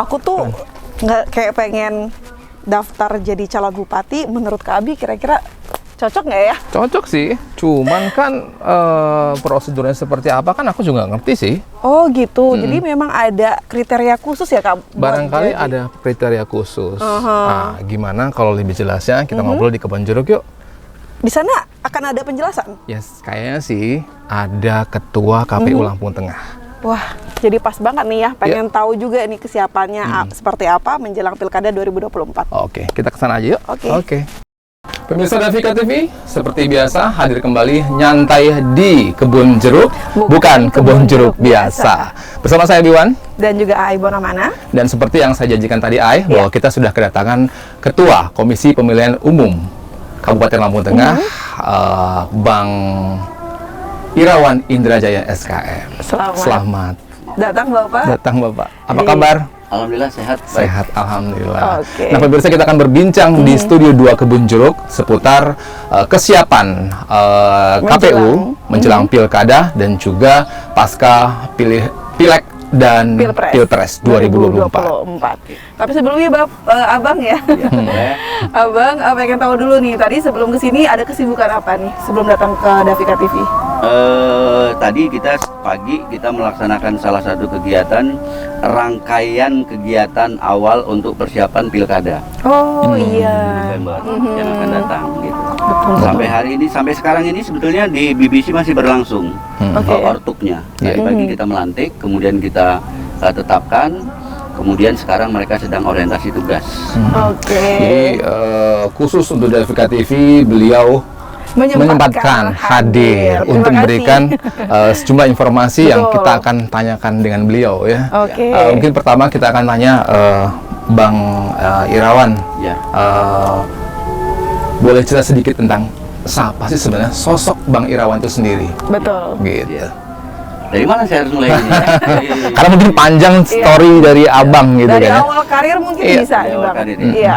Aku tuh nggak kayak pengen daftar jadi calon bupati. Menurut Kak Abi kira-kira cocok nggak ya? Cocok sih, cuman kan prosedurnya seperti apa kan aku juga nggak ngerti sih. Oh gitu, jadi memang ada kriteria khusus ya Kak? buat Barangkali jadi? ada kriteria khusus. Nah, gimana kalau lebih jelasnya kita ngobrol di Kebon Jeruk yuk? Di sana akan ada penjelasan? Yes, kayaknya sih ada ketua KPU Lampung Tengah. Wah, jadi pas banget nih ya, pengen tahu juga nih kesiapannya seperti apa menjelang Pilkada 2024. Oke, kita kesana aja yuk. Oke. Pemirsa Davika TV, seperti biasa hadir kembali nyantai di Kebun Jeruk, bukan Kebun Jeruk biasa. Bersama saya Biwan. Dan juga Ai Bonamana. Dan seperti yang saya janjikan tadi Ai, bahwa kita sudah kedatangan Ketua Komisi Pemilihan Umum Kabupaten Lampung Tengah, Bang Irawan Indrajaya SKM. Selamat datang Bapak. datang Bapak. Apa kabar? Alhamdulillah sehat. Sehat, alhamdulillah. Oke. Nah, pemirsa kita akan berbincang di Studio 2 Kebun Jeruk seputar kesiapan KPU menjelang Pilkada dan juga pasca Pileg dan Pilpres 2024. Tapi sebelumnya Abang ya, Abang pengen tahu dulu nih, tadi sebelum kesini ada kesibukan apa nih sebelum datang ke Davika TV? Tadi pagi kita melaksanakan salah satu kegiatan rangkaian kegiatan awal untuk persiapan Pilkada Oh iya. November yang akan datang gitu. Sampai hari ini, sampai sekarang ini sebetulnya di BBC masih berlangsung ortuknya. Tadi pagi kita melantik, kemudian kita tetapkan, kemudian sekarang mereka sedang orientasi tugas. Jadi khusus untuk Davika TV beliau menyempatkan hadir untuk memberikan sejumlah informasi yang kita akan tanyakan dengan beliau ya. Mungkin pertama kita akan tanya Bang Irawan, boleh cerita sedikit tentang siapa sih sebenarnya sosok Bang Irawan itu sendiri? Betul. Gitu. Dari mana saya harus mulai ini? Karena mungkin panjang story dari Abang gitu Dari kan. awal karir mungkin bisa nih Bang. Iya.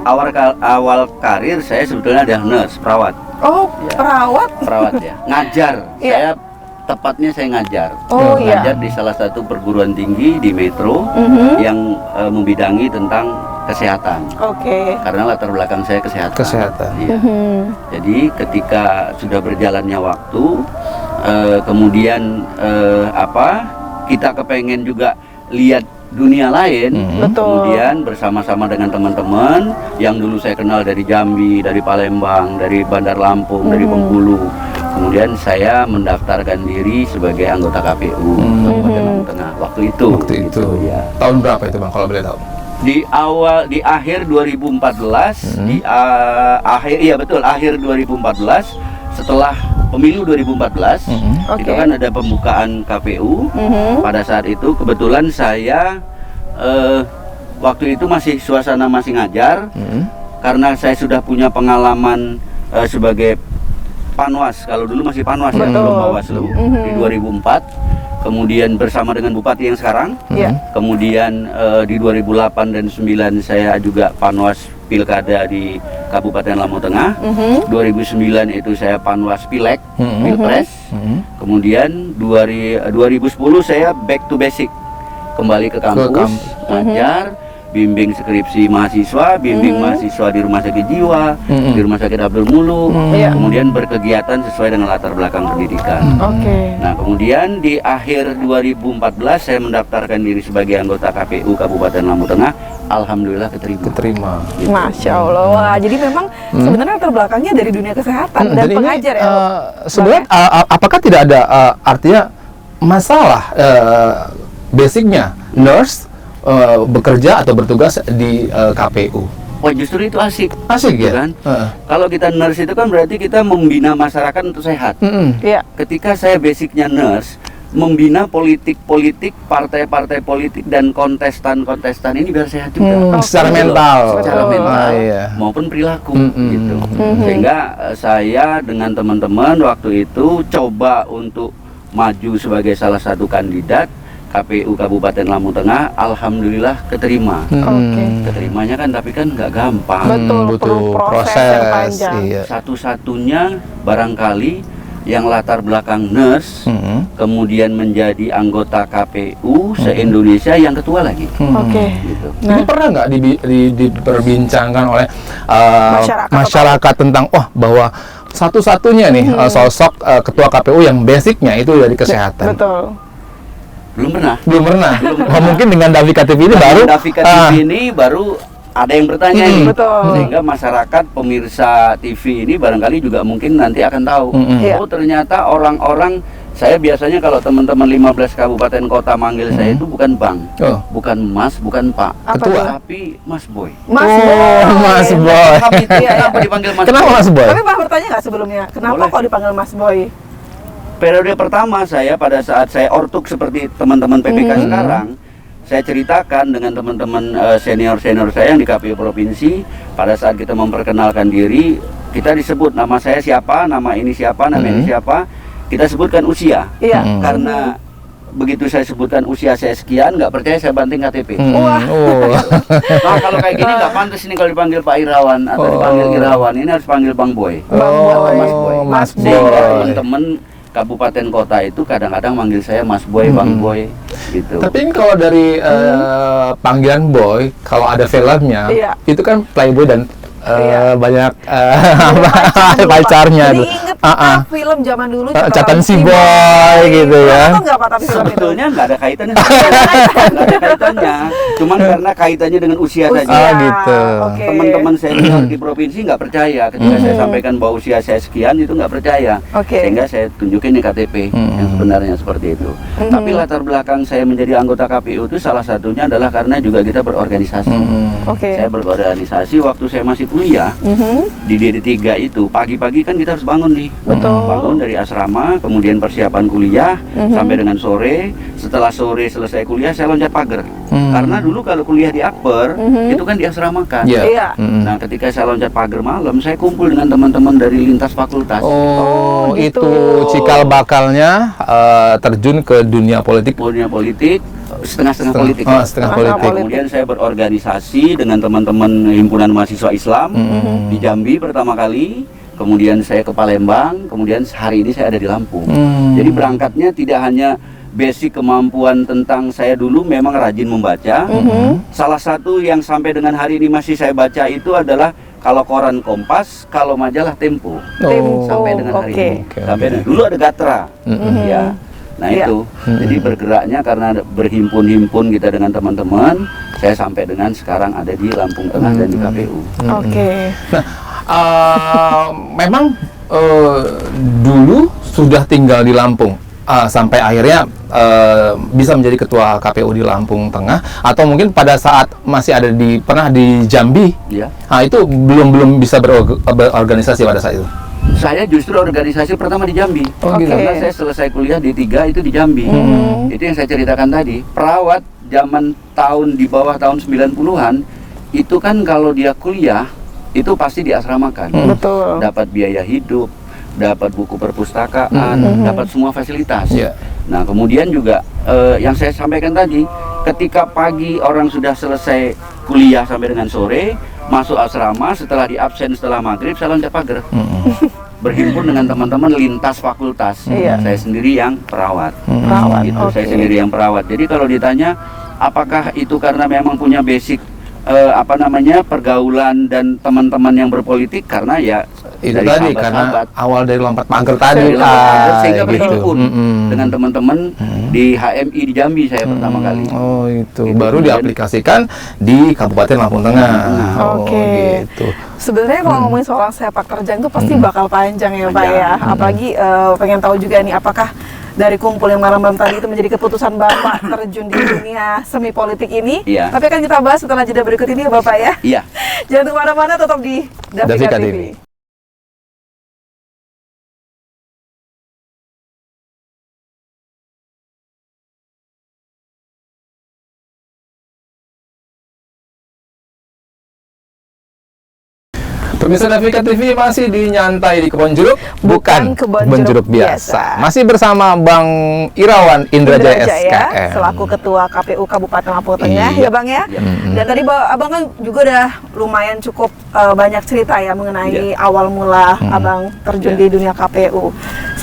Awal karir saya sebetulnya adalah nurse, perawat. Oh, perawat? Perawat ya, ngajar. Iya. Saya ngajar. Oh, iya. Ngajar di salah satu perguruan tinggi di Metro yang membidangi tentang kesehatan. Karena latar belakang saya kesehatan. Iya. Jadi ketika sudah berjalannya waktu, kemudian kita kepengen juga lihat dunia lain, kemudian bersama-sama dengan teman-teman yang dulu saya kenal dari Jambi, dari Palembang, dari Bandar Lampung, dari Bengkulu. Kemudian saya mendaftarkan diri sebagai anggota KPU Kabupaten Lampung Tengah waktu itu. Ya. Tahun berapa itu Bang kalau boleh tahu? Di akhir 2014, akhir 2014 setelah pemilu 2014 itu kan ada pembukaan KPU. Pada saat itu kebetulan saya waktu itu suasana masih ngajar, karena saya sudah punya pengalaman sebagai Panwas, kalau dulu masih Panwas ya, belum Bawaslu, di 2004. Kemudian bersama dengan Bupati yang sekarang, kemudian di 2008 dan 2009 saya juga Panwas Pilkada di Kabupaten Lampung Tengah. 2009 itu saya Panwas Pileg, Pilpres. Kemudian 2010 saya back to basic, kembali ke kampus, ngajar, bimbing skripsi mahasiswa, bimbing mahasiswa di rumah sakit jiwa, di rumah sakit Abdul Muluk, kemudian berkegiatan sesuai dengan latar belakang pendidikan. Nah, kemudian di akhir 2014 saya mendaftarkan diri sebagai anggota KPU Kabupaten Lampung Tengah. Alhamdulillah keterima. Masya Allah. Wah, jadi memang sebenarnya latar belakangnya dari dunia kesehatan dan pengajar ya. Sebenarnya apakah tidak ada artinya masalah basicnya nurse bekerja atau bertugas di KPU? Oh, justru itu asik ya? Kan? Kalau kita nurse itu kan berarti kita membina masyarakat untuk sehat. Ketika saya basicnya nurse, membina politik-politik, partai-partai politik dan kontestan-kontestan ini biar sehat juga. Secara mental, maupun perilaku gitu. Sehingga saya dengan teman-teman waktu itu coba untuk maju sebagai salah satu kandidat KPU Kabupaten Lampung Tengah. Alhamdulillah keterima. Keterimanya kan tapi kan nggak gampang. Betul, proses yang panjang. Satu-satunya barangkali yang latar belakang nurse, kemudian menjadi anggota KPU se-Indonesia yang ketua lagi. Oke. Gitu. Ini pernah nggak diperbincangkan oleh masyarakat tentang bahwa satu-satunya nih sosok ketua KPU yang basicnya itu dari kesehatan? Betul. Belum pernah. Mungkin dengan Davika TV ini baru. Davika TV ini baru ada yang bertanya nih. Betul. Sehingga masyarakat pemirsa TV ini barangkali juga mungkin nanti akan tahu. Oh ternyata orang-orang, saya biasanya kalau teman-teman 15 kabupaten kota manggil saya itu bukan Bang, bukan Mas, bukan Pak, Ketua, tapi Mas Boy. Mas Boy. Mas Boy. Kenapa dipanggil Mas Kenapa Boy? Mas Boy? Tapi Bang bertanya nggak sebelumnya, kenapa kok dipanggil Mas Boy? Periode pertama saya pada saat saya ortuk seperti teman-teman PPK sekarang, saya ceritakan dengan teman-teman senior-senior saya yang di KPU Provinsi, pada saat kita memperkenalkan diri, kita disebut nama saya siapa, nama ini siapa, nama ini siapa, kita sebutkan usia. Iya. Karena begitu saya sebutkan usia saya sekian, nggak percaya saya banting KTP. Wah. Nah kalau kayak gini nggak pantas ini kalau dipanggil Pak Irawan atau dipanggil Irawan, ini harus panggil Bang Boy. Mas Boy. Mas Boy. Sehingga teman-teman kabupaten kota itu kadang-kadang manggil saya Mas Boy, Bang Boy, gitu. Tapi ini kalau dari panggilan Boy, kalau ada filmnya, itu kan Playboy dan banyak pacarnya tuh. Jadi inget film zaman dulu Catatan si Boy gitu ya. Nggak apa tapi film itu? Sebetulnya nggak ada kaitannya. Nggak ada kaitannya. Cuman karena kaitannya dengan usia saja. Gitu. Teman-teman senior di provinsi nggak percaya ketika saya sampaikan bahwa usia saya sekian, itu nggak percaya. Sehingga saya tunjukin nih KTP yang sebenarnya seperti itu. Tapi latar belakang saya menjadi anggota KPU itu salah satunya adalah karena juga kita berorganisasi. Saya berorganisasi waktu saya masih kuliah di DD3 itu pagi-pagi kan kita harus bangun nih. Bangun dari asrama, kemudian persiapan kuliah sampai dengan sore. Setelah sore selesai kuliah saya loncat pagar. Karena dulu kalau kuliah di Akper itu kan diasramakan. Nah, ketika saya loncat pagar malam, saya kumpul dengan teman-teman dari lintas fakultas. Itu cikal bakalnya terjun ke dunia politik. Setengah-setengah politik. Setengah politik. Kemudian saya berorganisasi dengan teman-teman himpunan mahasiswa Islam di Jambi pertama kali. Kemudian saya ke Palembang, kemudian hari ini saya ada di Lampung. Jadi berangkatnya tidak hanya basic kemampuan tentang saya dulu memang rajin membaca. Salah satu yang sampai dengan hari ini masih saya baca itu adalah kalau koran Kompas, kalau majalah Tempo. Sampai dengan hari ini. Sampai dulu ada Gatra. Ya. Nah itu, jadi bergeraknya karena berhimpun-himpun kita dengan teman-teman, saya sampai dengan sekarang ada di Lampung Tengah dan di KPU. Nah, memang dulu sudah tinggal di Lampung sampai akhirnya bisa menjadi ketua KPU di Lampung Tengah, atau mungkin pada saat masih ada pernah di Jambi, itu belum bisa berorganisasi pada saat itu. Saya justru organisasi pertama di Jambi. Karena saya selesai kuliah di 3 itu di Jambi. Itu yang saya ceritakan tadi. Perawat zaman di bawah tahun 90-an itu kan kalau dia kuliah itu pasti diasramakan. Dapat biaya hidup, dapat buku perpustakaan, dapat semua fasilitas. Nah, kemudian juga yang saya sampaikan tadi, ketika pagi orang sudah selesai kuliah sampai dengan sore, masuk asrama, setelah di absen setelah maghrib, saya loncat pagar. Berhimpun dengan teman-teman lintas fakultas. Saya sendiri yang perawat. Saya sendiri yang perawat. Jadi kalau ditanya apakah itu karena memang punya basic pergaulan dan teman-teman yang berpolitik, karena ya itu dari tadi karena awal dari lompat pagar tadi sehingga berhimpun dengan teman-teman di HMI di Jambi saya pertama kali. Itu baru diaplikasikan di Kabupaten Lampung Tengah. Gitu. Sebenarnya kalau ngomongin soal sepak terjang itu pasti bakal panjang ya Pak ya. Apalagi pengen tahu juga nih apakah dari kumpul yang malam-malam tadi itu menjadi keputusan Bapak terjun di dunia semi politik ini. Tapi akan kita bahas setelah jeda berikut ini ya Bapak ya. Jangan kemana-mana, tetap di Davika TV. Pemirsa Davika TV masih dinyantai di Kebon Jeruk, bukan Kebon Jeruk biasa. Masih bersama Bang Irawan Indrajaya SKM, selaku Ketua KPU Kabupaten Lampung Tengah, ya Bang ya. Dan tadi Abang kan juga udah lumayan cukup banyak cerita ya mengenai awal mula Abang terjun di dunia KPU.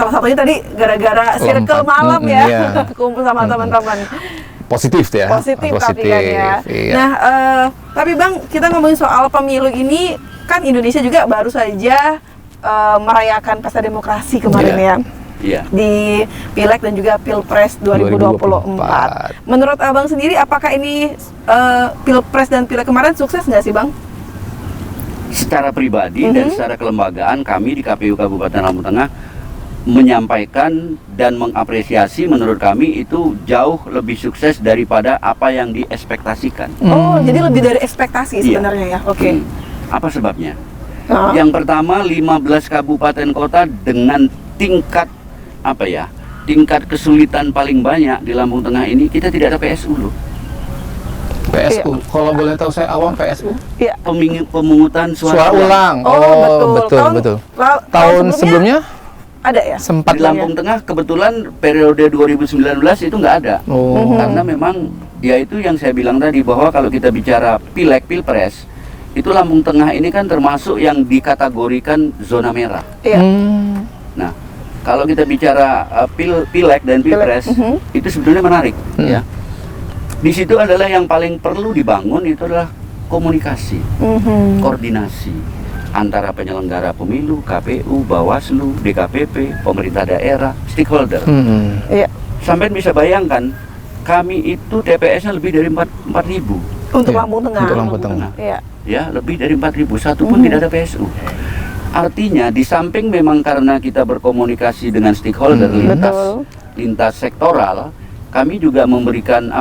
salah satunya tadi gara-gara circle malam ya, iya. kumpul sama teman-teman. Positif ya. Positif tapi kan ya. Iya. Nah, tapi Bang, kita ngomongin soal pemilu ini, kan Indonesia juga baru saja merayakan pesta demokrasi kemarin ya. Iya. Di Pileg dan juga Pilpres 2024. Menurut Abang sendiri, apakah ini Pilpres dan Pileg kemarin sukses nggak sih, Bang? Secara pribadi dan secara kelembagaan, kami di KPU Kabupaten Lampung Tengah menyampaikan dan mengapresiasi, menurut kami itu jauh lebih sukses daripada apa yang diekspektasikan. Oh, jadi lebih dari ekspektasi sebenarnya ya. Oke. Apa sebabnya? Yang pertama, 15 kabupaten kota dengan tingkat tingkat kesulitan paling banyak di Lampung Tengah ini, kita tidak ada PSU loh. PSU, kalau boleh tahu saya awam PSU? Iya. Pemungutan suara ulang. Oh, betul. Tahun sebelumnya ada ya? Sempat di Lampung Tengah kebetulan periode 2019 itu nggak ada. Karena memang ya itu yang saya bilang tadi, bahwa kalau kita bicara Pileg, Pilpres, itu Lampung Tengah ini kan termasuk yang dikategorikan zona merah. Iya. Nah, kalau kita bicara Pileg dan Pilpres, itu sebetulnya menarik ya. Di situ adalah yang paling perlu dibangun itu adalah komunikasi, koordinasi antara penyelenggara pemilu, KPU, Bawaslu, DKPP, pemerintah daerah, stakeholder. Iya. Sampai bisa bayangkan, kami itu TPS-nya lebih dari 4.000 untuk Lampung Tengah. Untuk Lampung Tengah. Iya. Ya, lebih dari 4.000, satu pun tidak ada PSU. Artinya di samping memang karena kita berkomunikasi dengan stakeholder lintas sektoral, kami juga memberikan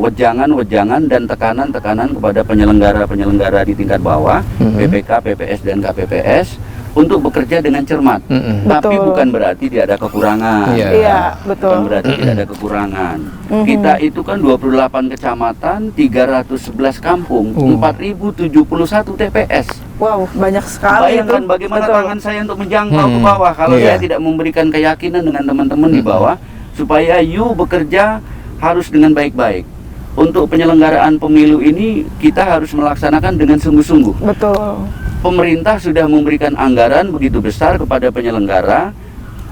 wejangan dan tekanan kepada penyelenggara di tingkat bawah, PPK, PPS dan KPPS, untuk bekerja dengan cermat. Tapi bukan berarti tidak ada kekurangan. Iya, betul. Bukan berarti tidak ada kekurangan. Kita itu kan 28 kecamatan, 311 kampung, 4.071 TPS. Wow, banyak sekali. Bayangkan bagaimana tangan saya untuk menjangkau ke bawah kalau saya tidak memberikan keyakinan dengan teman-teman di bawah, supaya bekerja harus dengan baik-baik. Untuk penyelenggaraan pemilu ini kita harus melaksanakan dengan sungguh-sungguh. Betul. Pemerintah sudah memberikan anggaran begitu besar kepada penyelenggara.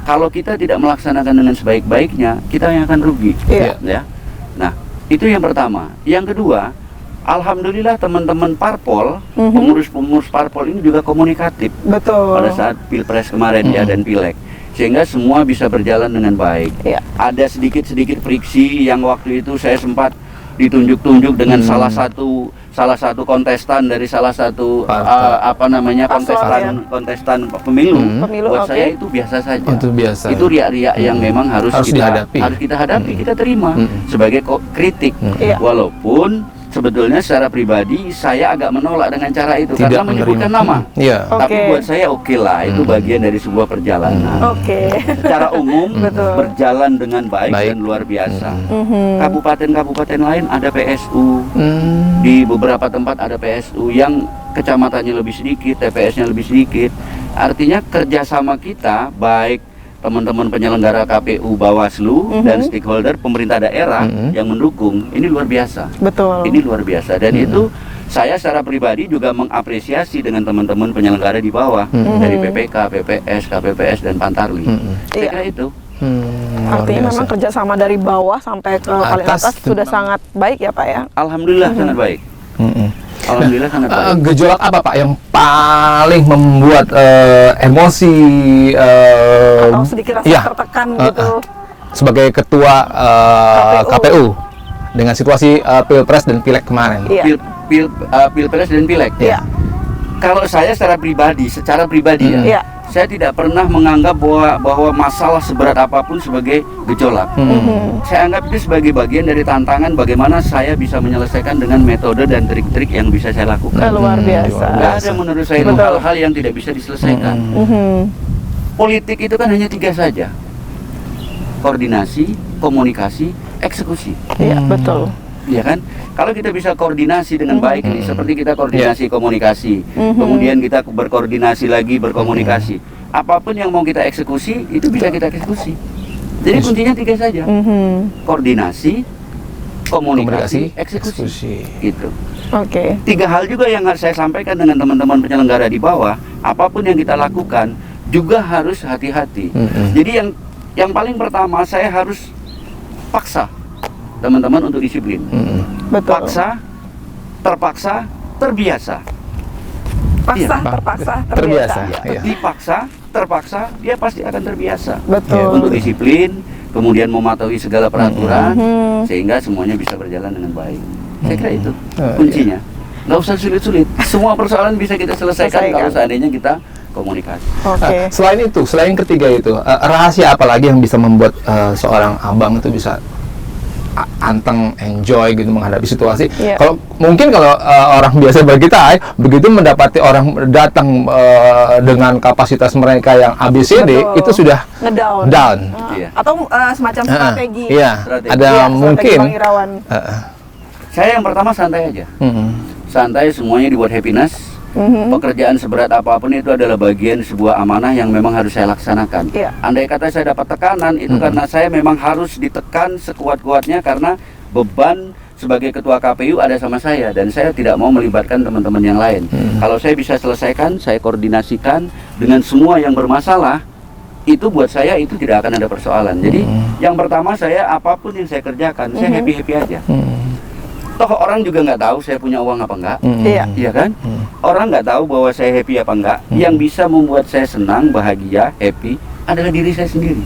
Kalau kita tidak melaksanakan dengan sebaik-baiknya, kita yang akan rugi. Ya. Nah, itu yang pertama. Yang kedua, alhamdulillah teman-teman parpol, pengurus-pengurus parpol ini juga komunikatif. Betul. Pada saat Pilpres kemarin dan Pileg, sehingga semua bisa berjalan dengan baik. Ada sedikit-sedikit friksi yang waktu itu saya sempat ditunjuk-tunjuk dengan salah satu kontestan dari salah satu kontestan pemilu. Buat saya itu biasa saja. Itu riak-riak yang memang harus kita hadapi, kita terima sebagai kritik. Walaupun sebetulnya secara pribadi saya agak menolak dengan cara itu, karena menyebutkan nama. Tapi buat saya oke lah, itu bagian dari sebuah perjalanan. Secara umum berjalan dengan baik dan luar biasa. Kabupaten-kabupaten lain ada PSU, di beberapa tempat ada PSU yang kecamatannya lebih sedikit, TPS-nya lebih sedikit. Artinya kerjasama kita, baik teman-teman penyelenggara KPU, Bawaslu, dan stakeholder pemerintah daerah yang mendukung, ini luar biasa. Betul. Ini luar biasa, dan itu saya secara pribadi juga mengapresiasi dengan teman-teman penyelenggara di bawah, dari PPK, PPS, KPPS, dan Pantarli. Saya kira itu. Artinya memang kerjasama dari bawah sampai ke paling atas sudah sangat baik ya Pak ya? Alhamdulillah sangat baik. Alhamdulillah sangat baik. Gejolak apa Pak yang paling membuat emosi atau sedikit rasa tertekan gitu? Sebagai ketua KPU dengan situasi Pilpres dan Pileg kemarin. Pilpres dan Pileg. Kalau saya secara pribadi saya tidak pernah menganggap bahwa masalah seberat apapun sebagai gejolak. Saya anggap itu sebagai bagian dari tantangan bagaimana saya bisa menyelesaikan dengan metode dan trik-trik yang bisa saya lakukan. Luar biasa. Nggak ada menurut saya itu hal-hal yang tidak bisa diselesaikan. Politik itu kan hanya 3 saja: koordinasi, komunikasi, eksekusi. Iya, betul. Ya kan? Kalau kita bisa koordinasi dengan baik, seperti kita koordinasi komunikasi, kemudian kita berkoordinasi lagi, berkomunikasi, apapun yang mau kita eksekusi itu bisa kita eksekusi. Jadi kuncinya 3 saja: koordinasi, komunikasi, eksekusi. Gitu. 3 hal juga yang harus saya sampaikan dengan teman-teman penyelenggara di bawah. Apapun yang kita lakukan, juga harus hati-hati. Jadi yang paling pertama saya harus paksa teman-teman untuk disiplin. Betul. Paksa, terpaksa, terbiasa. Paksa, Iya. terpaksa, terbiasa. Terbiasa. Ya, Iya. dipaksa, terpaksa, dia pasti akan terbiasa. Betul. Untuk disiplin, kemudian mematuhi segala peraturan, sehingga semuanya bisa berjalan dengan baik. Saya kira itu kuncinya. Nggak usah sulit-sulit. Semua persoalan bisa kita selesaikan kalau seandainya kita komunikasi. Oke. Selain itu, selain ketiga itu, rahasia apa lagi yang bisa membuat seorang abang itu bisa anteng, enjoy gitu menghadapi situasi? Iya. Kalau mungkin kalau orang biasa bagi kita, begitu mendapati orang datang dengan kapasitas mereka yang ABCD, Betul. itu sudah Ngedown. down. Iya. Atau semacam strategi. Iya, Strategi. ada Iya, mungkin. strategi Bang Irawan. Saya yang pertama santai aja. Santai, semuanya dibuat happiness. Pekerjaan seberat apapun itu adalah bagian sebuah amanah yang memang harus saya laksanakan. Iya. Andai kata saya dapat tekanan, itu karena saya memang harus ditekan sekuat-kuatnya karena beban sebagai ketua KPU ada sama saya dan saya tidak mau melibatkan teman-teman yang lain. Kalau saya bisa selesaikan, saya koordinasikan dengan semua yang bermasalah, itu buat saya itu tidak akan ada persoalan. Jadi yang pertama saya apapun yang saya kerjakan, saya happy-happy aja. Toh orang juga nggak tahu saya punya uang apa enggak, Iya. iya kan? Orang nggak tahu bahwa saya happy apa enggak. Yang bisa membuat saya senang, bahagia, happy adalah diri saya sendiri,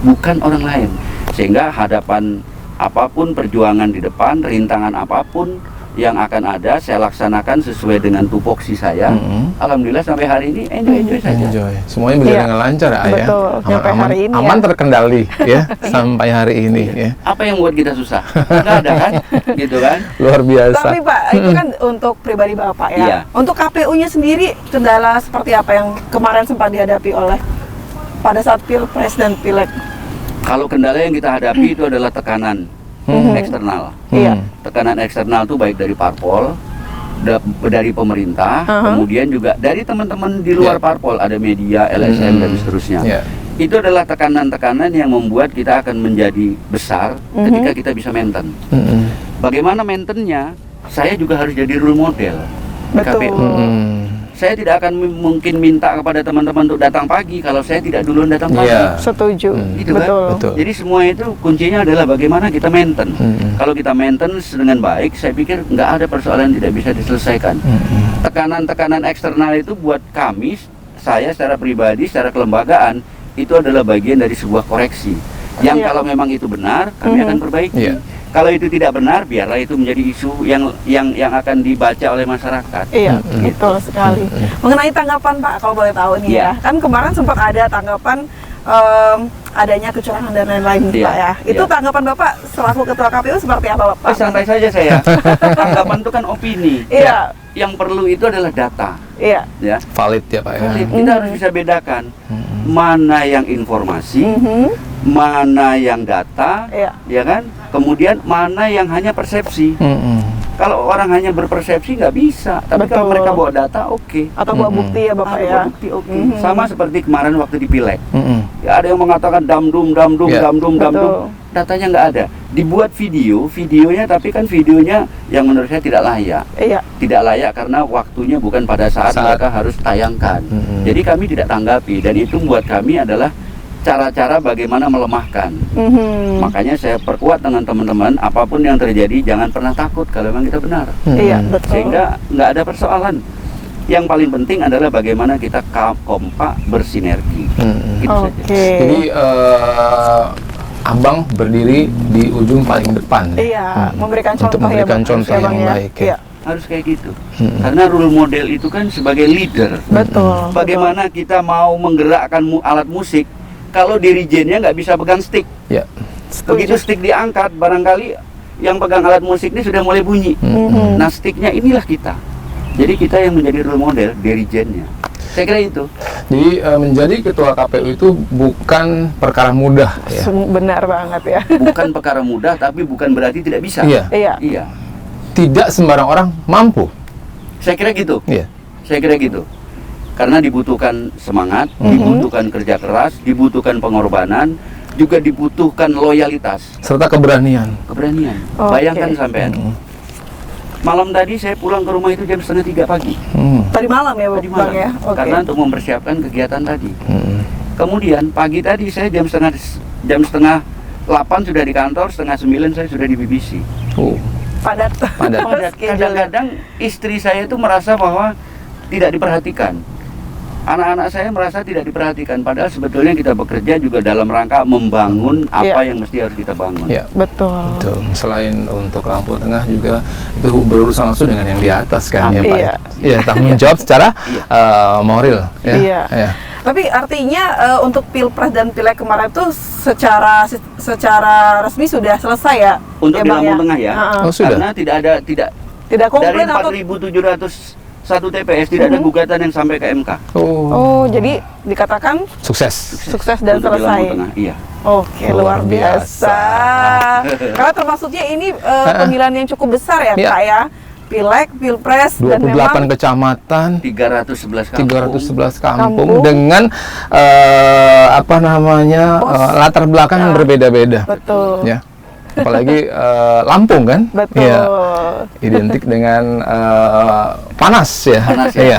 bukan orang lain. Sehingga hadapan apapun perjuangan di depan, rintangan apapun yang akan ada, saya laksanakan sesuai dengan tupoksi saya. Alhamdulillah sampai hari ini enjoy saja. Enjoy. Semuanya berjalan Iya. dengan lancar ya, Ayah. Betul. Sampai Aman, hari ini aman ya. terkendali ya sampai hari ini ya. Apa yang buat kita susah? Nggak ada kan? Gitu kan? Luar biasa. Tapi Pak, itu kan untuk pribadi Bapak ya. Iya. Untuk KPU-nya sendiri, kendala seperti apa yang kemarin sempat dihadapi oleh pada saat Pilpres dan Pileg? Kalau kendala yang kita hadapi itu adalah tekanan eksternal. Iya. Tekanan eksternal itu baik dari parpol, dari pemerintah, kemudian juga dari teman-teman di luar parpol, ada media, LSM dan seterusnya. Iya. Itu adalah tekanan-tekanan yang membuat kita akan menjadi besar ketika kita bisa maintain. Bagaimana maintainnya? Saya juga harus jadi role model di Betul. KPU. Saya tidak akan mungkin minta kepada teman-teman untuk datang pagi kalau saya tidak duluan datang pagi. Iya. Setuju. Gitu kan? Betul. Betul. Jadi semua itu kuncinya adalah bagaimana kita maintain. Kalau kita maintain dengan baik, saya pikir nggak ada persoalan yang tidak bisa diselesaikan. Tekanan-tekanan eksternal itu buat kami, saya secara pribadi, secara kelembagaan, itu adalah bagian dari sebuah koreksi. Yang Iya. kalau memang itu benar, kami akan perbaiki. Iya. Kalau itu tidak benar, biarlah itu menjadi isu yang akan dibaca oleh masyarakat. Iya, betul sekali. Mengenai tanggapan Pak, kalau boleh tahu nih Iya. ya, kan kemarin sempat ada tanggapan adanya kecurangan dan lain-lain Iya, Pak ya. Itu iya. tanggapan Bapak selaku Ketua KPU seperti apa Pak? Santai saja saya. Tanggapan itu kan opini. Iya, Yang perlu itu adalah data. iya. Ya. Valid ya Pak ya. Kita harus bisa bedakan mana yang informasi, mana yang data, Iya. ya kan? Kemudian mana yang hanya persepsi. Kalau orang hanya berpersepsi nggak bisa, tapi kalau Betul. mereka bawa data, oke. Atau bawa bukti ya Bapak Ada ya. bukti, oke. Sama seperti kemarin waktu di Pileg. Ya, ada yang mengatakan damdum, Iya. Betul. datanya nggak ada. Dibuat videonya, tapi kan videonya yang menurut saya tidak layak. Iya. Tidak layak karena waktunya bukan pada saat mereka harus tayangkan. Jadi kami tidak tanggapi dan itu buat kami adalah cara-cara bagaimana melemahkan. Makanya saya perkuat dengan teman-teman, apapun yang terjadi jangan pernah takut kalau memang kita benar. Iya, betul. Sehingga nggak ada persoalan. Yang paling penting adalah bagaimana kita kompak bersinergi. Gitu Oke. saja. Jadi Abang berdiri di ujung paling depan. Iya, memberikan Untuk contoh memberikan ya Bang, contoh ya, yang Bang, ya. baik, ya. Iya. Harus kayak gitu. Karena role model itu kan sebagai leader. Betul. Bagaimana kita mau menggerakkan alat musik kalau dirijennya nggak bisa pegang stick. Ya. Begitu stick diangkat, barangkali yang pegang alat musik ini sudah mulai bunyi. Nah, sticknya inilah kita. Jadi kita yang menjadi role model, dirijennya. Saya kira itu. Jadi menjadi ketua KPU itu bukan perkara mudah ya. Benar banget ya. Bukan perkara mudah, tapi bukan berarti tidak bisa. Iya. Iya. Iya. Tidak sembarang orang mampu. Saya kira gitu. Iya. Saya kira gitu. Karena dibutuhkan semangat, dibutuhkan kerja keras, dibutuhkan pengorbanan, juga dibutuhkan loyalitas, Serta keberanian. keberanian. Oke. Bayangkan sampean. Malam tadi saya pulang ke rumah itu jam 2:30 pagi. Tadi malam ya, Tadi Bang malam. ya? Oke. Karena untuk mempersiapkan kegiatan tadi. Kemudian pagi tadi saya jam setengah 8 sudah di kantor, setengah 9 saya sudah di BBC. Padat. Padat. Kadang-kadang istri saya itu merasa bahwa tidak diperhatikan. Anak-anak saya merasa tidak diperhatikan, padahal sebetulnya kita bekerja juga dalam rangka membangun apa yang mesti harus kita bangun. Ya. Betul. Betul. Selain untuk Lampung Tengah juga itu berurusan langsung dengan yang di atas kan ya Pak. Iya. Iya, tanggung jawab secara moral ya. Iya. Ya. Tapi artinya untuk Pilpres dan Pileg kemarin tuh secara resmi sudah selesai ya? Untuk ya, di Bang, Lampung Tengah ya. Oh, sudah. Karena tidak Tidak dari komplain atau 4.701 TPS tidak ada gugatan yang sampai ke MK. Oh, jadi dikatakan Sukses. sukses dan Untuk di selesai. Lampung Tengah, iya. Oke, luar biasa. Karena termasuknya ini pemilihan yang cukup besar ya, Iya. Kak ya. Pileg, Pilpres, dan 28 memang kecamatan, 311 kampung. 311 kampung Kampung. dengan latar belakang yang berbeda-beda. betul. Ya. Apalagi Lampung kan? Betul. Iya. Identik dengan panas ya. Panas ya. Iya.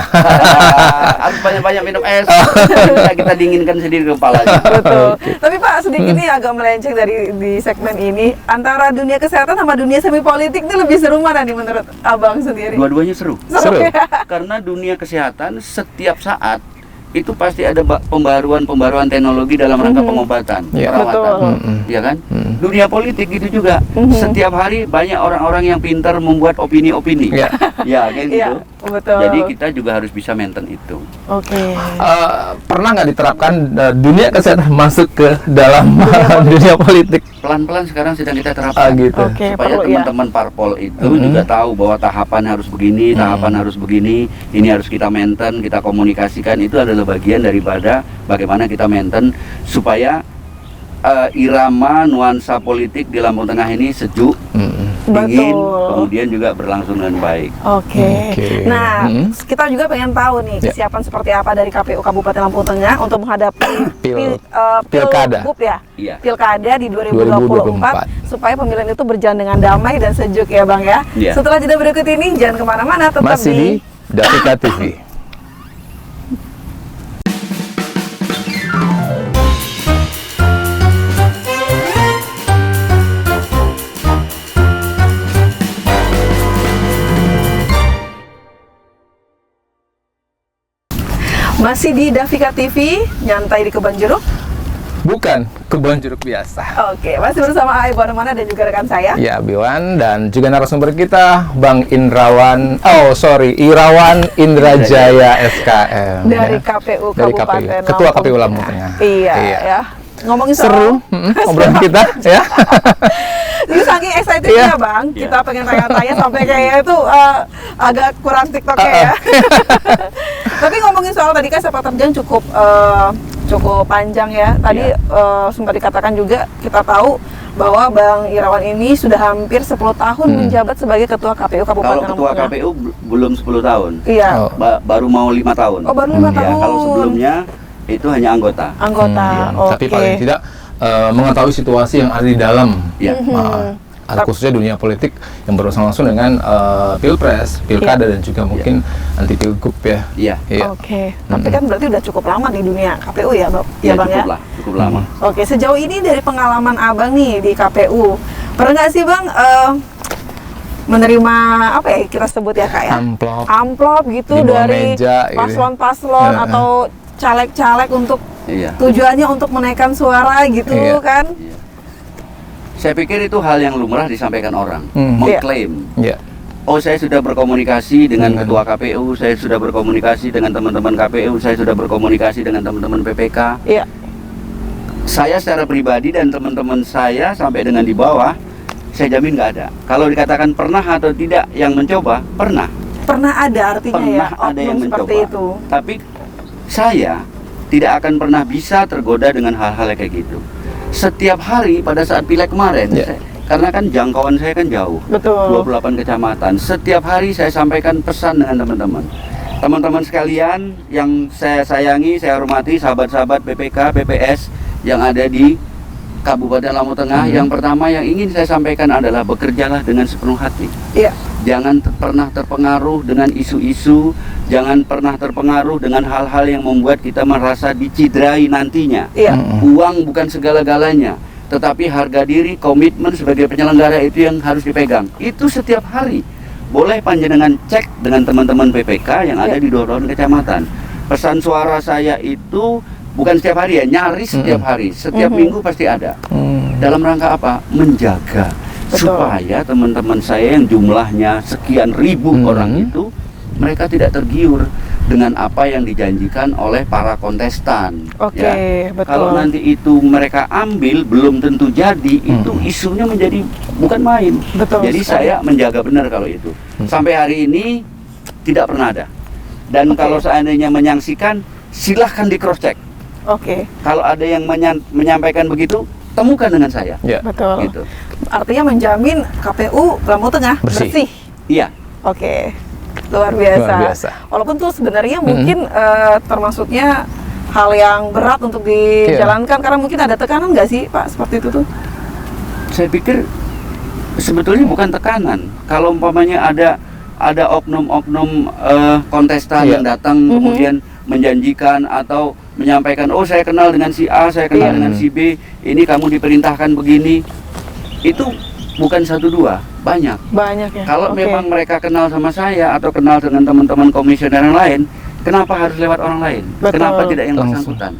Harus banyak-banyak minum es. Bisa kita dinginkan sendiri kepalanya. Betul. Tapi Pak, sedikit nih agak melenceng dari di segmen ini. Antara dunia kesehatan sama dunia semi politik ini lebih seru mana nih menurut Abang sendiri? Dua-duanya seru. Seru. ya? Karena dunia kesehatan setiap saat itu pasti ada pembaruan teknologi dalam rangka pengobatan, Iya. perawatan, Betul. ya kan? Dunia politik gitu juga. Setiap hari banyak orang-orang yang pintar membuat opini-opini. Iya. Ya, kayak gitu. Iya, betul. Jadi kita juga harus bisa maintain itu. Oke. Pernah nggak diterapkan dunia kesehatan masuk ke dalam dunia politik? Pelan-pelan sekarang sedang kita terapkan. Gitu. Oke, Supaya perlu ya. teman-teman parpol itu juga tahu bahwa tahapan harus begini, tahapan harus begini, ini harus kita maintain, kita komunikasikan. Itu adalah bagian daripada bagaimana kita maintain supaya irama nuansa politik di Lampung Tengah ini sejuk, dingin, Betul. kemudian juga berlangsung dengan baik. Oke. Oke. Nah, kita juga pengen tahu nih Ya. kesiapan seperti apa dari KPU Kabupaten Lampung Tengah untuk menghadapi Pilkada. Pilgub ya. Iya. Pilkada di 2024 supaya pemilihan itu berjalan dengan damai dan sejuk ya Bang ya. Iya. Setelah jeda berikut ini jangan kemana-mana, tetap Masih di Davika TV. Masih di Davika TV, nyantai di Kebon Jeruk. Bukan kebun jeruk biasa. Oke, masih bersama Ai Mana dan juga rekan saya. Ya, Biwan dan juga narasumber kita Bang Irawan Indrajaya SKM Dari ya. KPU Dari Kabupaten Ketua Lampung KPU Lampung Tengah. Iya, ya. Ngomongin soal Seru obrolan kita ya. Jadi saking excitednya Iya. Bang, Iya. kita pengen tanya-tanya sampai kayak itu agak kurang TikToknya ya. Tapi ngomongin soal tadi kan sepak terjang cukup panjang ya. Tadi sempat dikatakan juga, kita tahu bahwa Bang Irawan ini sudah hampir 10 tahun menjabat sebagai Ketua KPU Kalau Kabupaten ketua Lampung Tengah. KPU belum 10 tahun. Iya, Oh. Baru mau 5 tahun. Oh, baru 5 Ya, tahun. kalau sebelumnya itu hanya anggota. Anggota. Oke. Tapi paling tidak mengetahui situasi yang ada di dalam. Ya. Khususnya dunia politik yang berurusan langsung dengan Pilpres, Pilkada dan juga mungkin anti Pilgub ya. Iya. Iya. Oke. Tapi kan berarti udah cukup lama di dunia KPU ya, Bang? Ya, Bang ya. cukup lama. Oke, sejauh ini dari pengalaman Abang nih di KPU, pernah nggak sih Bang menerima apa ya kita sebut ya Kak ya? Amplop gitu Di bawah dari meja, gitu. paslon-paslon atau caleg-caleg untuk Iya. tujuannya untuk menaikkan suara gitu Iya. kan? Iya. Saya pikir itu hal yang lumrah disampaikan orang, Iya. mengklaim. Ya. Oh, saya sudah berkomunikasi dengan ketua KPU, saya sudah berkomunikasi dengan teman-teman KPU, saya sudah berkomunikasi dengan teman-teman PPK. Iya. Saya secara pribadi dan teman-teman saya sampai dengan di bawah, saya jamin nggak ada. Kalau dikatakan pernah atau tidak yang mencoba, pernah. Pernah ada artinya Pernah ya, ada yang oknum seperti mencoba. itu. Tapi saya tidak akan pernah bisa tergoda dengan hal-hal kayak gitu. Setiap hari pada saat pileg kemarin, karena kan jangkauan saya kan jauh, Betul. 28 kecamatan. Setiap hari saya sampaikan pesan dengan teman-teman. Teman-teman sekalian yang saya sayangi, saya hormati, sahabat-sahabat PPK, PPS yang ada di Kabupaten Lampung Tengah, yang pertama yang ingin saya sampaikan adalah bekerjalah dengan sepenuh hati. Iya. Jangan pernah terpengaruh dengan isu-isu, jangan pernah terpengaruh dengan hal-hal yang membuat kita merasa dicidrai nantinya. Iya. Uang bukan segala-galanya, tetapi harga diri, komitmen sebagai penyelenggara itu yang harus dipegang. Itu setiap hari. Boleh panjenengan cek dengan teman-teman PPK yang ada di 22 kecamatan. Pesan suara saya itu bukan setiap hari ya, nyaris setiap hari, setiap minggu pasti ada. Dalam rangka apa? Menjaga. Betul. Supaya teman-teman saya yang jumlahnya sekian ribu orang itu, mereka tidak tergiur dengan apa yang dijanjikan oleh para kontestan. Oke, betul. Kalau nanti itu mereka ambil belum tentu jadi, itu isunya menjadi bukan main. Betul Jadi sekali. saya menjaga benar kalau itu. Sampai hari ini tidak pernah ada. Dan kalau seandainya menyaksikan, silahkan di cross check. Oke. Kalau ada yang menyampaikan begitu, temukan dengan saya. Ya. Betul. Gitu. Artinya menjamin KPU Lampung Tengah Bersih. bersih. Iya. Oke. Luar biasa. Luar biasa. Walaupun tuh sebenarnya mungkin termasuknya hal yang berat untuk dijalankan karena mungkin ada tekanan nggak sih Pak seperti itu tuh? Saya pikir sebetulnya bukan tekanan. Kalau umpamanya ada oknum-oknum kontestan yang datang kemudian menjanjikan atau menyampaikan, oh saya kenal dengan si A, saya kenal dengan si B, ini kamu diperintahkan begini, itu bukan satu dua, banyak. Banyak ya. Kalau Oke. memang mereka kenal sama saya atau kenal dengan teman-teman komisioner yang lain, kenapa harus lewat orang lain? Betul. Kenapa tidak yang Langsung. bersangkutan?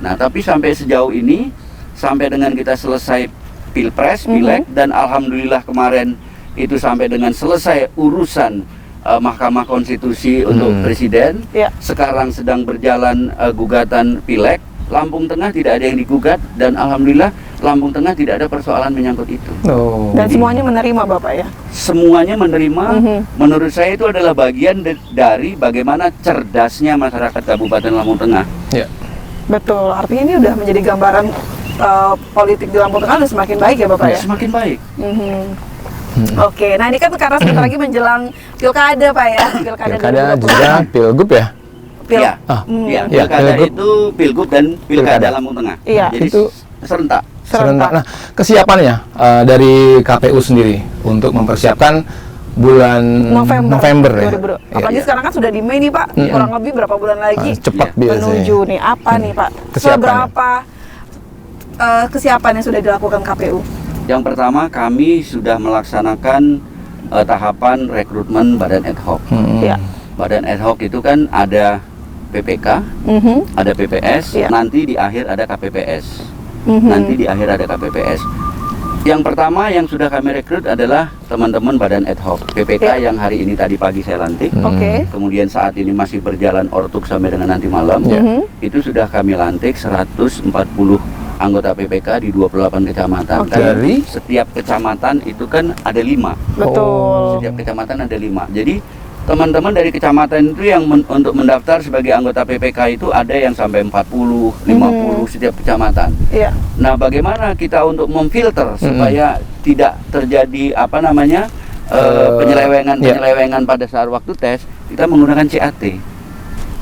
Nah, tapi sampai sejauh ini, sampai dengan kita selesai Pilpres, Pileg, dan alhamdulillah kemarin itu sampai dengan selesai urusan Mahkamah Konstitusi untuk Presiden. Ya. Sekarang sedang berjalan gugatan Pileg. Lampung Tengah tidak ada yang digugat dan alhamdulillah Lampung Tengah tidak ada persoalan menyangkut itu. Oh. Dan semuanya menerima Bapak ya. Semuanya menerima. Menurut saya itu adalah bagian dari bagaimana cerdasnya masyarakat Kabupaten Lampung Tengah. Ya. Betul. Artinya ini udah menjadi gambaran politik di Lampung Tengah udah semakin baik ya Bapak ya. Semakin baik. Oke, nah ini kan karena sebentar lagi menjelang pilkada Pak ya. Pilkada juga pilgub ya. Pil- Iya. Iya, Iya, pilkada pilgub. itu pilgub dan pilkada Pilkada. Lampung Tengah. Iya. Jadi Itu serentak. serentak. Nah, kesiapannya dari KPU sendiri untuk mempersiapkan bulan November ya. 2020. Iya. Apalagi sekarang kan sudah di Mei nih Pak, kurang lebih berapa bulan lagi Cepat Iya. biasanya. menuju nih apa nih Pak? Kesiapannya. Seberapa kesiapan yang sudah dilakukan KPU? Yang pertama kami sudah melaksanakan tahapan rekrutmen badan ad hoc. Ya. Badan ad hoc itu kan ada PPK, ada PPS, Iya. nanti di akhir ada KPPS. Nanti di akhir ada KPPS. Yang pertama yang sudah kami rekrut adalah teman-teman badan ad hoc PPK yang hari ini tadi pagi saya lantik. Oke. Kemudian saat ini masih berjalan ortuk sampai dengan nanti malam. Itu sudah kami lantik 140 anggota PPK di 28 kecamatan. Oke. Karena Dari? setiap kecamatan itu kan ada 5. Betul. Setiap kecamatan ada 5. Jadi teman-teman dari kecamatan itu yang untuk mendaftar sebagai anggota PPK itu ada yang sampai 40, 50 setiap kecamatan. Iya. Nah, bagaimana kita untuk memfilter supaya tidak terjadi penyelewengan pada saat waktu tes? Kita menggunakan CAT.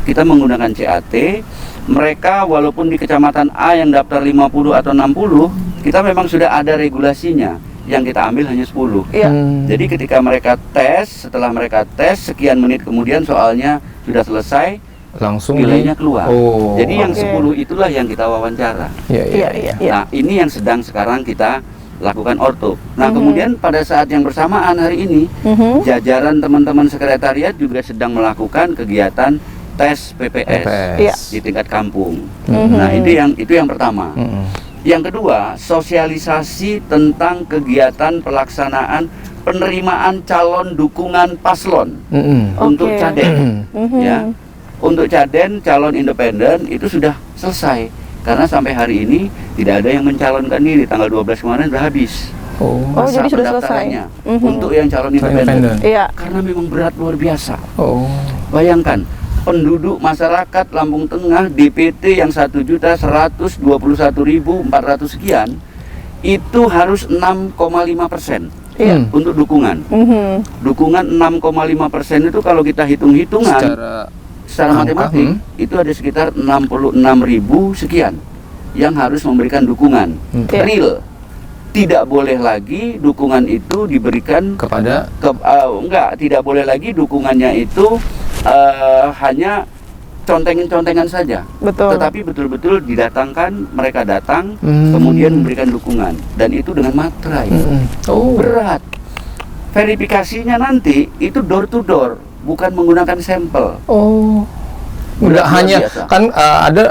Kita menggunakan CAT. Mereka walaupun di kecamatan A yang daftar 50 atau 60, kita memang sudah ada regulasinya. Yang kita ambil hanya 10. Iya. Jadi ketika mereka tes, setelah mereka tes sekian menit kemudian soalnya sudah selesai, Langsung nilainya keluar. Oh. Jadi yang Oke. 10 itulah yang kita wawancara. Iya, iya, iya. Iya. Nah, ini yang sedang sekarang kita lakukan orto. Nah, kemudian pada saat yang bersamaan hari ini, jajaran teman-teman sekretariat juga sedang melakukan kegiatan tes PPS Iya. di tingkat kampung. Nah, itu yang pertama. Yang kedua, sosialisasi tentang kegiatan pelaksanaan penerimaan calon dukungan paslon untuk Oke. Caden. Ya. Untuk Caden calon independen itu sudah selesai. Karena sampai hari ini tidak ada yang mencalonkan diri. Tanggal 12 kemarin sudah habis. Oh, masa jadi sudah selesai. pendaftarannya untuk yang calon Independen. independen. Iya. Karena memang berat luar biasa. Oh. Bayangkan, penduduk masyarakat Lampung Tengah DPT yang 1.121.400 sekian itu harus 6,5% Iya. untuk dukungan. Dukungan 6,5% itu kalau kita hitung-hitungan Secara secara angka, matematik itu ada sekitar 66.000 sekian. yang harus memberikan dukungan Iya. real. Tidak boleh lagi dukungan itu diberikan Kepada enggak, tidak boleh lagi dukungannya itu hanya contengan-contengan saja. Betul. Tetapi betul-betul didatangkan, mereka datang, Hmm. kemudian memberikan dukungan, dan itu dengan materai. Oh. Berat. Verifikasinya nanti itu door to door, bukan menggunakan sampel. Oh. Udah Luar hanya biasa. kan ada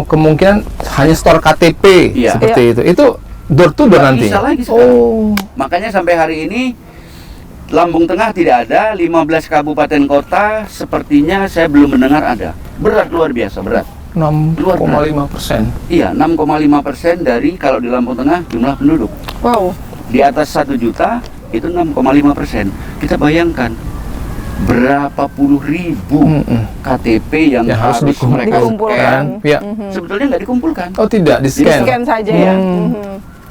kemungkinan hanya store KTP Iya. seperti itu. Itu door to door Nggak nanti. bisa lagi sekarang. Oh. Makanya sampai hari ini Lampung Tengah tidak ada, 15 kabupaten kota sepertinya saya belum mendengar ada. Berat, luar biasa berat. 6,5%. Iya, 6,5% dari kalau di Lampung Tengah jumlah penduduk. Wow. Di atas 1 juta itu 6,5%. Kita bayangkan berapa puluh ribu KTP yang Yang harus mereka dikumpulkan. scan. Ya. Sebetulnya nggak dikumpulkan. Oh, tidak di Di scan. scan saja ya.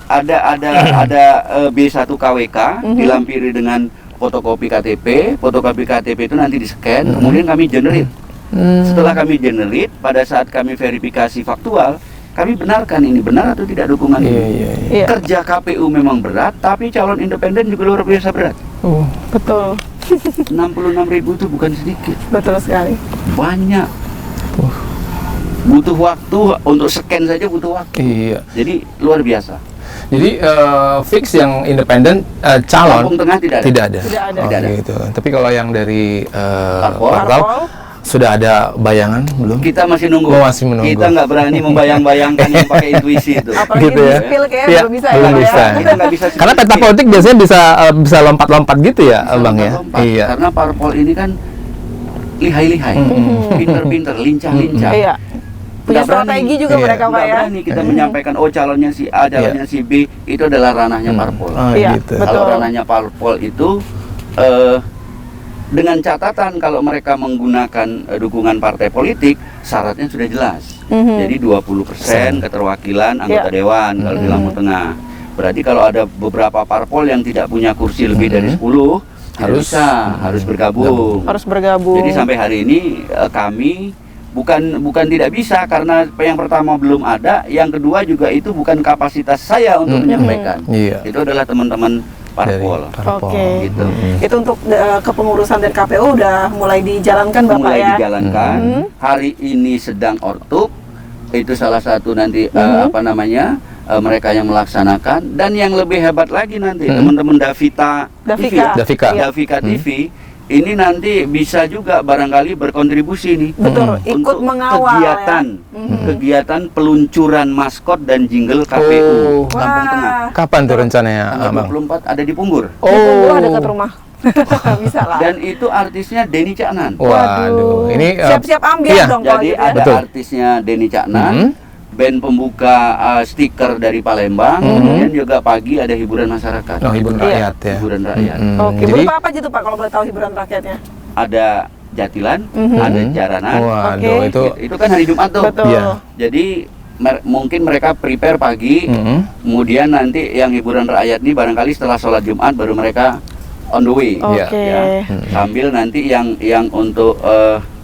Ada B1 KWK dilampiri dengan fotokopi KTP itu nanti di scan, kemudian kami generate. Setelah kami generate, pada saat kami verifikasi faktual, kami benarkan ini benar atau tidak dukungan Iya, ini. iya, iya. Iya. Kerja KPU memang berat, tapi calon independen juga luar biasa berat. Oh. Betul. 66.000 itu bukan sedikit, Betul sekali. banyak. Butuh waktu untuk scan saja, butuh waktu. Iya. Jadi luar biasa. Jadi fix yang independen calon Lampung Tengah tidak ada. tidak ada. Tidak ada. Oh, Tidak ada. gitu. Tapi kalau yang dari Parpol. Parpol sudah ada bayangan belum? Kita masih nunggu. Oh, masih menunggu. Kita nggak berani membayang-bayangkan yang pakai intuisi itu. Apalagi Gitu di ya. spill kayaknya Iya, belum bisa belum ya, Pak, bisa. ya. Kita nggak bisa. Karena peta sedikit. politik biasanya bisa lompat-lompat gitu ya, Bang ya. Lompat. Iya. Karena parpol ini kan lihai-lihai, pinter-pinter, lincah-lincah. Iya. Punya Nggak berani. strategi juga Iya. mereka, Pak Nggak ya. berani kita menyampaikan, oh calonnya si A, calonnya si B, itu adalah ranahnya parpol. Oh, Iya, gitu. betul. Kalau ranahnya parpol itu dengan catatan kalau mereka menggunakan dukungan partai politik, syaratnya sudah jelas. Jadi 20% keterwakilan anggota dewan kalau di Lampung Tengah. Berarti kalau ada beberapa parpol yang tidak punya kursi lebih dari 10, harus bergabung. Harus bergabung. Jadi sampai hari ini kami bukan tidak bisa, karena yang pertama belum ada, yang kedua juga itu bukan kapasitas saya untuk menyampaikan. Iya. Itu adalah teman-teman parpol. Dari parpol. Oke. Gitu. Itu untuk kepengurusan dari KPU udah mulai dijalankan Bapak Mulai ya. dijalankan. Hari ini sedang ortuk. Itu salah satu nanti mereka yang melaksanakan, dan yang lebih hebat lagi nanti teman-teman Davita Davika. Davika TV ini nanti bisa juga barangkali berkontribusi nih. Betul, ikut untuk mengawal kegiatan peluncuran maskot dan jingle KPU Oh. Lampung Tengah. Kapan tuh rencananya, Tanggal Bang? 24 ada di Punggur. Oh. Ada dekat rumah. Bisa lah. Dan itu artisnya Denny Caknan. Waduh, ini siap-siap ambil iya. dong kalau Jadi gitu ya. ada Betul. artisnya Denny Caknan, band pembuka stiker dari Palembang, kemudian juga pagi ada hiburan masyarakat. Oh, hiburan rakyat ya. Hiburan rakyat. Oke, Jadi, berupa apa aja tuh Pak kalau boleh tahu hiburan rakyatnya? Ada jatilan, ada jaranan. waduh, Oke. itu Itu kan hari Jumat tuh. Betul. Iya. Jadi mungkin mereka prepare pagi, kemudian nanti yang hiburan rakyat ini barangkali setelah sholat Jumat baru mereka on the way. Oke. Ya. Sambil nanti yang untuk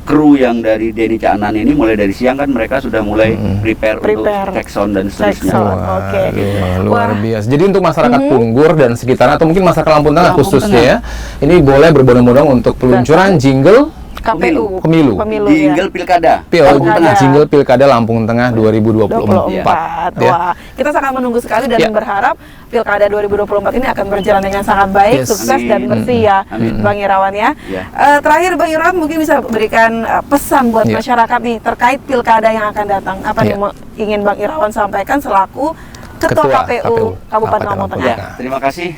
kru yang dari Denny Caknan ini mulai dari siang kan mereka sudah mulai prepare untuk cek sound dan seterusnya. Sound. Oke. Waduh, luar Wah. biasa. Jadi untuk masyarakat Punggur dan sekitar atau mungkin masyarakat Lampung Tengah Lampung khususnya Tengah. ya, ini boleh berbondong-bondong untuk peluncuran jingle KPU. Pemilu. Jingle pilkada. Pilkada. Pilkada. Jingle Pilkada Lampung Tengah 2024. 24. Ya. Wah, kita sangat menunggu sekali dan Ya. berharap Pilkada 2024 ini akan berjalan dengan sangat baik, Yes. sukses dan Amin. bersih ya, Amin. Bang Irawan ya. Ya. Terakhir Bang Irawan mungkin bisa berikan pesan buat Ya. masyarakat nih terkait Pilkada yang akan datang. Apa Ya. yang ingin Bang Irawan sampaikan selaku Ketua Ketua KPU Kabupaten Lampung Tengah? Ya, terima kasih.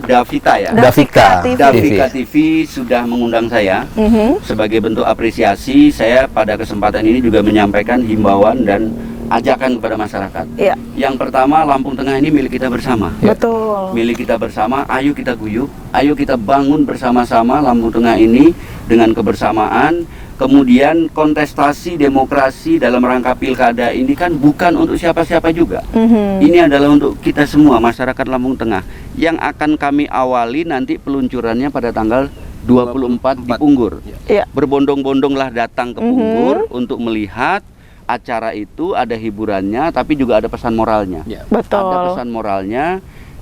Davita ya. Davika TV. Davika TV sudah mengundang saya sebagai bentuk apresiasi. Saya pada kesempatan ini juga menyampaikan himbauan dan ajakan kepada masyarakat. Iya. Yang pertama, Lampung Tengah ini milik kita bersama. Betul. Milik kita bersama, ayo kita guyup, ayo kita bangun bersama-sama Lampung Tengah ini dengan kebersamaan. Kemudian kontestasi demokrasi dalam rangka pilkada ini kan bukan untuk siapa-siapa juga. Ini adalah untuk kita semua, masyarakat Lampung Tengah, yang akan kami awali nanti peluncurannya pada tanggal 24 di Punggur. Iya. Berbondong-bondonglah datang ke Punggur untuk melihat acara itu ada hiburannya, tapi juga ada pesan moralnya. Betul. Ada pesan moralnya.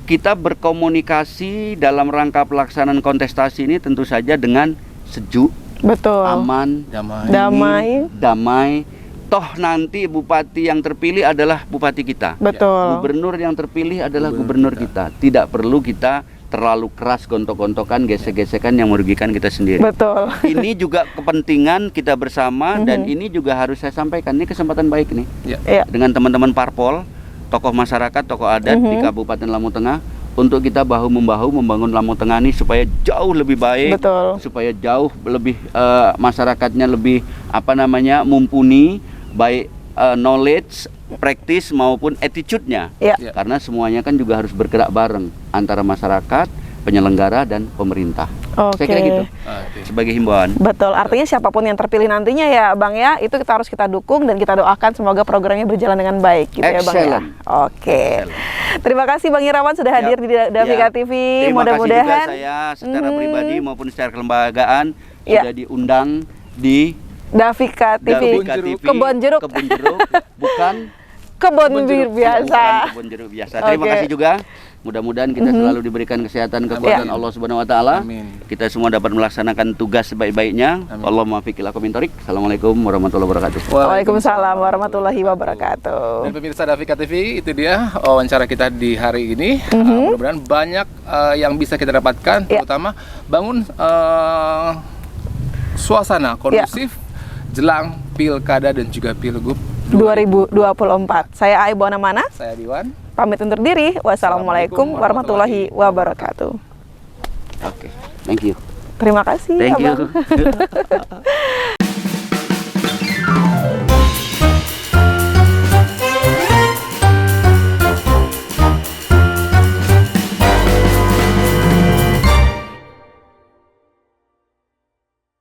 Kita berkomunikasi dalam rangka pelaksanaan kontestasi ini tentu saja dengan sejuk, betul, aman, damai. Toh nanti bupati yang terpilih adalah bupati kita. Betul. Gubernur yang terpilih adalah gubernur kita. Tidak perlu kita terlalu keras gontok-gontokan, gesek-gesekan yang merugikan kita sendiri. Betul. Ini juga kepentingan kita bersama dan ini juga harus saya sampaikan. Ini kesempatan baik nih. Dengan teman-teman parpol, tokoh masyarakat, tokoh adat di Kabupaten Lampung Tengah untuk kita bahu-membahu membangun Lampung Tengah ini supaya jauh lebih baik, supaya jauh lebih masyarakatnya lebih mumpuni, baik knowledge, praktis maupun attitude-nya. Karena semuanya kan juga harus bergerak bareng antara masyarakat, penyelenggara dan pemerintah. Saya kira gitu. Sebagai himbauan. Betul. Artinya siapapun yang terpilih nantinya ya, Bang ya, itu kita harus kita dukung dan kita doakan semoga programnya berjalan dengan baik gitu ya, Bang ya. Oke. Terima kasih Bang Irawan sudah hadir di Davika TV. Mudah-mudahan saya secara pribadi maupun secara kelembagaan sudah diundang di Davika TV. Kebon jeruk bukan kebun bir biasa. Kebun jeruk biasa. Terima kasih juga. Mudah-mudahan kita selalu diberikan kesehatan, kekuatan Allah Subhanahu wa taala. Kita semua dapat melaksanakan tugas sebaik-baiknya. Allahumma fiqil aqwa min thoriq. Assalamualaikum warahmatullahi wabarakatuh. Waalaikumsalam warahmatullahi wabarakatuh. Dan pemirsa Davika TV, itu dia wawancara kita di hari ini. Mudah-mudahan banyak yang bisa kita dapatkan, terutama bangun suasana kondusif jelang Pilkada dan juga Pilgub 2024. Saya Ai Buana Mana. Saya Diwan. Pamit undur diri. Wassalamualaikum warahmatullahi wabarakatuh. Oke, thank you. Terima kasih. Thank you.